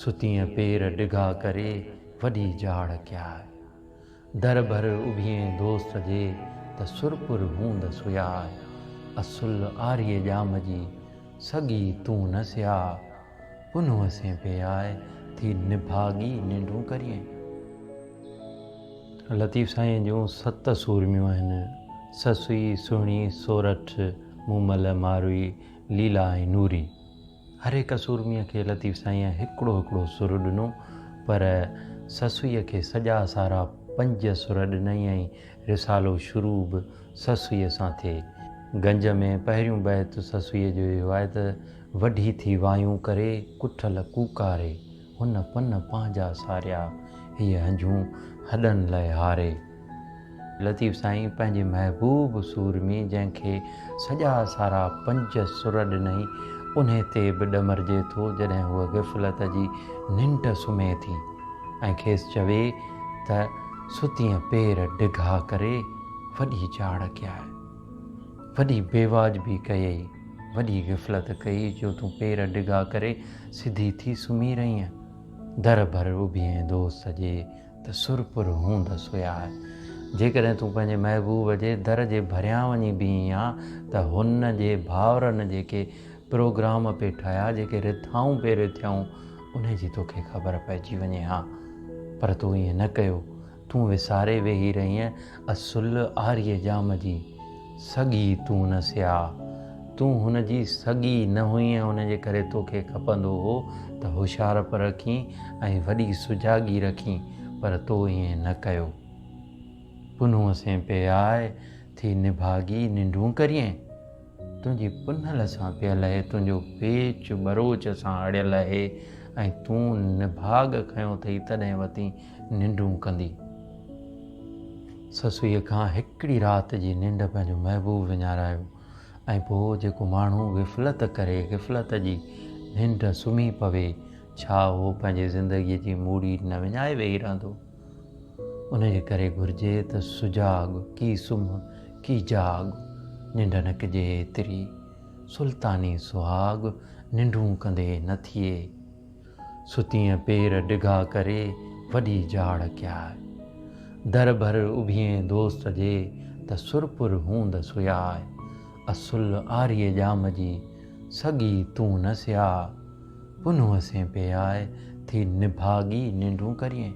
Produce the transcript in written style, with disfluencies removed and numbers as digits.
सुतीअ पेर डिघा करे वॾी जाड़ क्या दर भर उभिएं दोस्त जे त सुरपुर हूंद सुया असुल आर्य जाम जी सगी तूं न सिया पुनः से पे आए थी निभागी निंडूं करिए। लतीफ़ साईं जूं 7 सूरमियूं आहिनि। ससुई सुहिणी सोरठ मूमल मारुई लीला ऐं नूरी। हर हिक सूरमीअ खे लतीफ़ साईं हिकिड़ो हिकिड़ो सुर ॾिनो, पर ससुईअ खे सॼा सारा 5 सुर ॾिनई ऐं रिसालो शुरू बि ससुईअ सां थिए। गंज में पहिरियों बैत ससुईअ जो इहो आहे त वॾी थी वायूं करे कुठल कूकारे हुन पन पंहिंजा सारिया हीअ हंझूं हॾनि लाइ हारे। लतीफ़ साईं पंहिंजे महबूब सूरमी जंहिंखे सॼा सारा 5 सुर ॾिनई उन ते बि ॾमरजे थो जॾहिं हूअ ग़फ़लत जी निंड सुम्हे थी ऐं खेसि चवे त सुतीअ पेर डिघा करे वॾी जाड़ कयाए। वॾी बेवाजबी कयई, वॾी ग़फ़लत कई जो तूं पेर डिघा करे सिधी थी सुम्ही रही दर भर उभिएं दोस्त जे त सुरपुर हूंद सुया। जेकॾहिं तूं पंहिंजे महबूब जे दर जे भरियां वञी बीही आहे त हुन जे भाउरनि जेके प्रोग्राम पे ठाहिया, जेके रिथाऊं पे रिथियाऊं, उन जी तोखे ख़बर पइजी वञे हा, पर तूं ईअं न कयो। तूं विसारे वेही रही असुल आर्य जाम जी सगी तूं न सिया। तूं हुन जी सगी न हुई ऐं हुन जे करे तोखे खपंदो हो त होशियारप रखी ऐं वॾी सुजागी रखी, पर तो ईअं न कयो। पुनः से पे आए थी निभागी निंडूं करिए। तुंहिंजी पुनल सां पियल आहे, तुंहिंजो पेच बरोच सां अड़ियल आहे ऐं तूं निभाग खयो अथई तॾहिं वती निंडूं कंदी। ससुईअ खां हिकिड़ी राति जी निंड पंहिंजो महबूब विञारायो ऐं पोइ जेको माण्हू ग़फ़लत करे, ग़फ़लत जी निंड सुम्ही पवे, छा उहो पंहिंजे ज़िंदगीअ जी मूड़ी न विञाए वेही रहंदो? उन जे करे घुरिजे त सुजाग की सुम्ह की जाग, निंड न कजे एतिरी सुल्तानी सुहाग निंडूं कंदे न थिए। सुतीअ पेर डिघा करे वॾी जाड़ कयाए दर भर उभिएं दोस्त जे त सुरपुर हूंद सुयाए। असुल आर्य जाम जी सगी तूं न सिया, पुनः से पे आए थी निभागी निंडूं करिए।